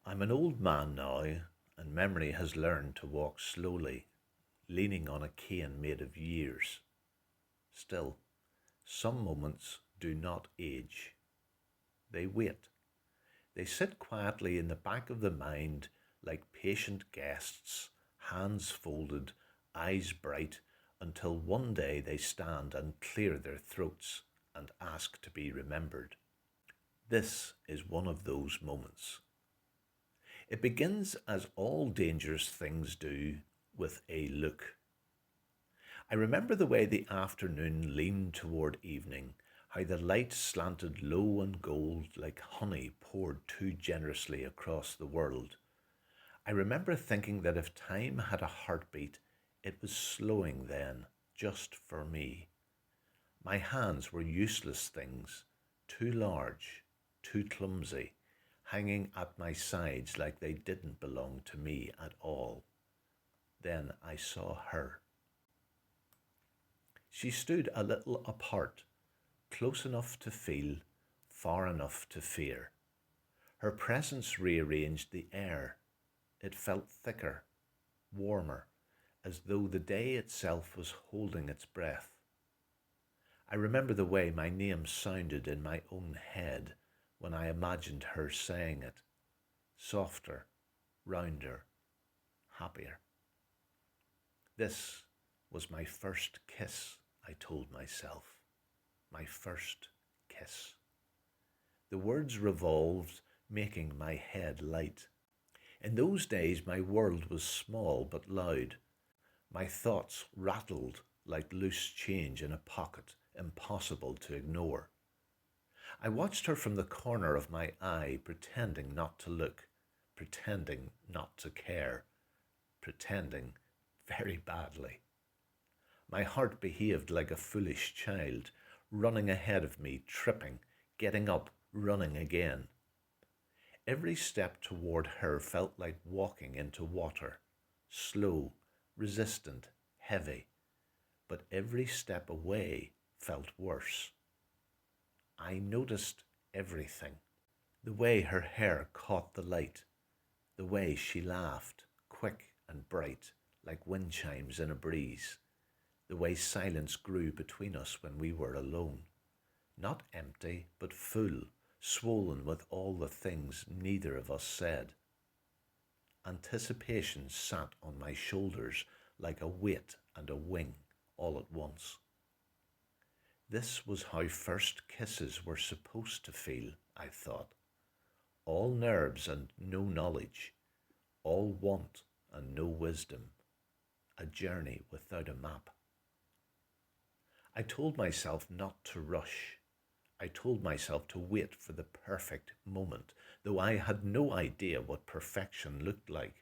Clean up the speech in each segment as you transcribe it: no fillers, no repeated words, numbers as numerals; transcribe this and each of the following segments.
I'm an old man now, and memory has learned to walk slowly, leaning on a cane made of years. Still, some moments do not age. They wait. They sit quietly in the back of the mind like patient guests, hands folded, eyes bright, until one day they stand and clear their throats and ask to be remembered. This is one of those moments. It begins as all dangerous things do, with a look. I remember the way the afternoon leaned toward evening, how the light slanted low and gold like honey poured too generously across the world. I remember thinking that if time had a heartbeat, it was slowing then, just for me. My hands were useless things, too large, too clumsy, hanging at my sides like they didn't belong to me at all. Then I saw her. She stood a little apart, close enough to feel, far enough to fear. Her presence rearranged the air. It felt thicker, warmer, as though the day itself was holding its breath. I remember the way my name sounded in my own head when I imagined her saying it, softer, rounder, happier. This was my first kiss, I told myself. My first kiss. The words revolved, making my head light. In those days, my world was small but loud. My thoughts rattled like loose change in a pocket, impossible to ignore. I watched her from the corner of my eye, pretending not to look, pretending not to care, pretending very badly. My heart behaved like a foolish child, running ahead of me, tripping, getting up, running again. Every step toward her felt like walking into water, slow, resistant, heavy, but every step away felt worse. I noticed everything. The way her hair caught the light, the way she laughed, quick and bright, like wind chimes in a breeze, the way silence grew between us when we were alone, not empty, but full, swollen with all the things neither of us said. Anticipation sat on my shoulders like a weight and a wing all at once. This was how first kisses were supposed to feel, I thought. All nerves and no knowledge, all want and no wisdom, a journey without a map. I told myself not to rush. I told myself to wait for the perfect moment, though I had no idea what perfection looked like.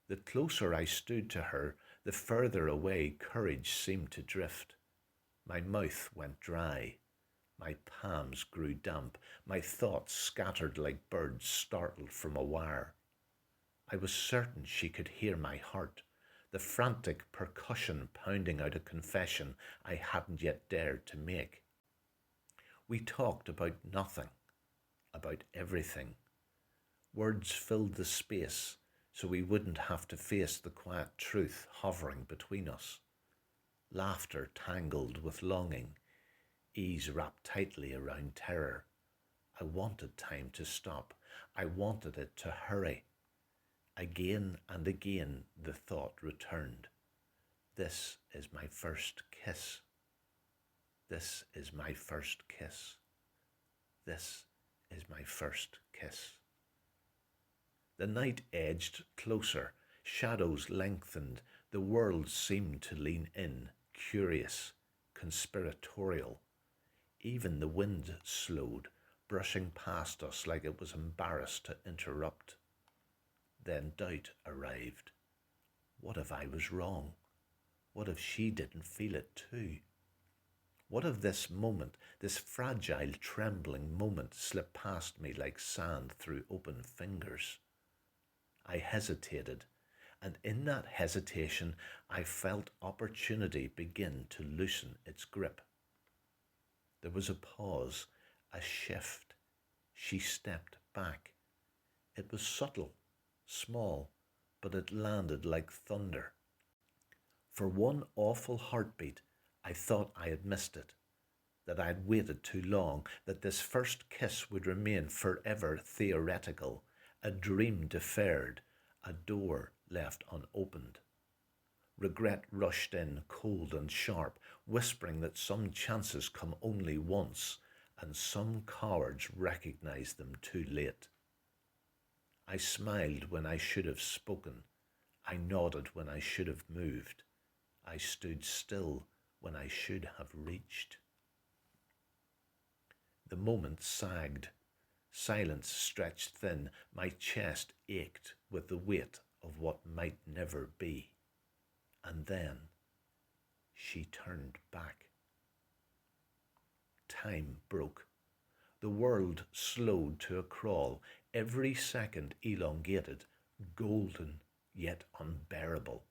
The closer I stood to her, the further away courage seemed to drift. My mouth went dry. My palms grew damp. My thoughts scattered like birds startled from a wire. I was certain she could hear my heart, the frantic percussion pounding out a confession I hadn't yet dared to make. We talked about nothing, about everything. Words filled the space so we wouldn't have to face the quiet truth hovering between us. Laughter tangled with longing, ease wrapped tightly around terror. I wanted time to stop. I wanted it to hurry. Again and again the thought returned. This is my first kiss. This is my first kiss. This is my first kiss. The night edged closer, shadows lengthened, the world seemed to lean in, curious, conspiratorial. Even the wind slowed, brushing past us like it was embarrassed to interrupt. Then doubt arrived. What if I was wrong? What if she didn't feel it too? What if this moment, this fragile, trembling moment, slipped past me like sand through open fingers? I hesitated, and in that hesitation I felt opportunity begin to loosen its grip. There was a pause, a shift. She stepped back, It was subtle, small, but it landed like thunder. For one awful heartbeat, I thought I had missed it, that I had waited too long, that this first kiss would remain forever theoretical, a dream deferred, a door left unopened. Regret rushed in, cold and sharp, whispering that some chances come only once, and some cowards recognize them too late. I smiled when I should have spoken. I nodded when I should have moved. I stood still when I should have reached. The moment sagged. Silence stretched thin. My chest ached with the weight of what might never be. And then she turned back. Time broke. The world slowed to a crawl, every second elongated, golden yet unbearable.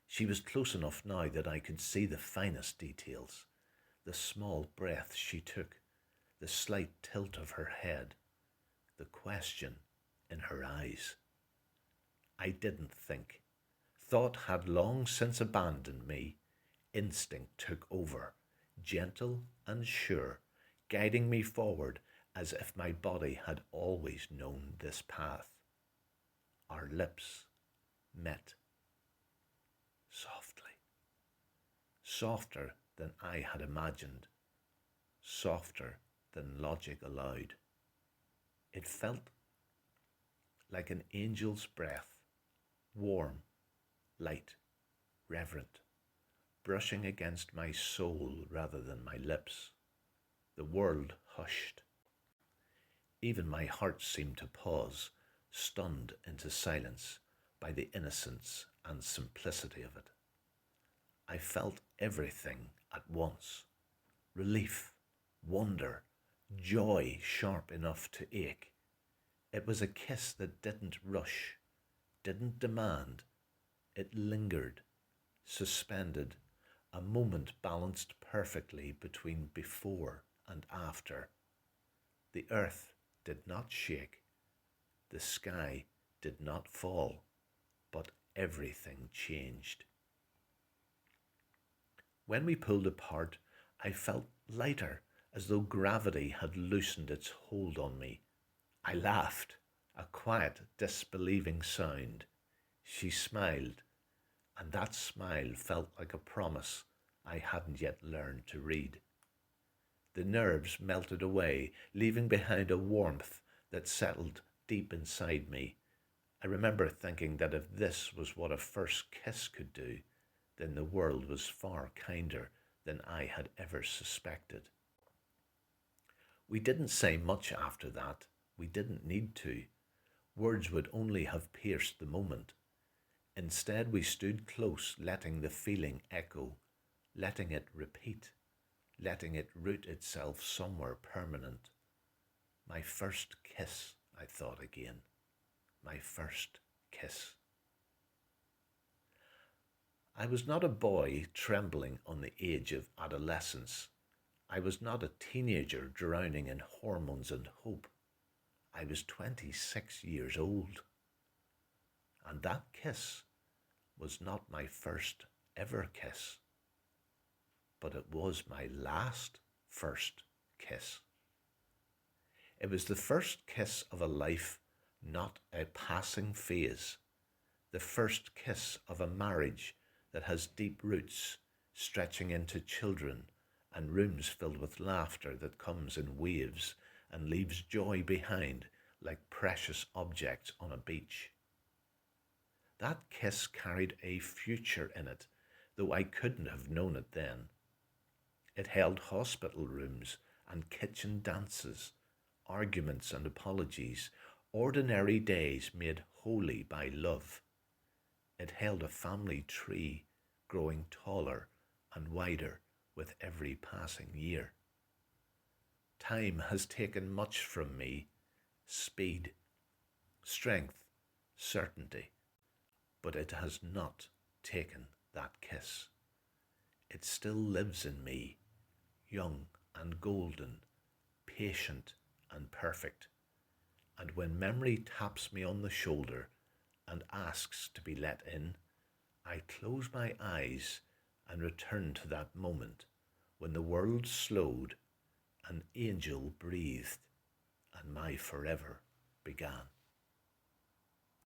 She was close enough now that I could see the finest details, the small breaths she took, the slight tilt of her head, the question in her eyes. I didn't think. Thought had long since abandoned me. Instinct took over, gentle and sure, guiding me forward as if my body had always known this path. Our lips met softly, softer than I had imagined, softer than logic allowed. It felt like an angel's breath, warm, light, reverent, brushing against my soul rather than my lips. The world hushed. Even my heart seemed to pause, stunned into silence by the innocence and simplicity of it. I felt everything at once: relief, wonder, joy sharp enough to ache. It was a kiss that didn't rush, didn't demand. It lingered, suspended, a moment balanced perfectly between before and after. The earth did not shake, the sky did not fall, but everything changed. When we pulled apart, I felt lighter, as though gravity had loosened its hold on me. I laughed, a quiet, disbelieving sound. She smiled, and that smile felt like a promise I hadn't yet learned to read. The nerves melted away, leaving behind a warmth that settled deep inside me. I remember thinking that if this was what a first kiss could do, then the world was far kinder than I had ever suspected. We didn't say much after that. We didn't need to. Words would only have pierced the moment. Instead, we stood close, letting the feeling echo, letting it repeat, letting it root itself somewhere permanent. My first kiss, I thought again. My first kiss. I was not a boy trembling on the edge of adolescence. I was not a teenager drowning in hormones and hope. I was 26 years old. And that kiss was not my first ever kiss, but it was my last first kiss. It was the first kiss of a life, not a passing phase. The first kiss of a marriage that has deep roots stretching into children and rooms filled with laughter that comes in waves and leaves joy behind like precious objects on a beach. That kiss carried a future in it, though I couldn't have known it then. It held hospital rooms and kitchen dances, arguments and apologies, ordinary days made holy by love. It held a family tree growing taller and wider with every passing year. Time has taken much from me: speed, strength, certainty, but it has not taken that kiss. It still lives in me, young and golden, patient and perfect, And when memory taps me on the shoulder and asks to be let in, I close my eyes and return to that moment when the world slowed, an angel breathed, and my forever began.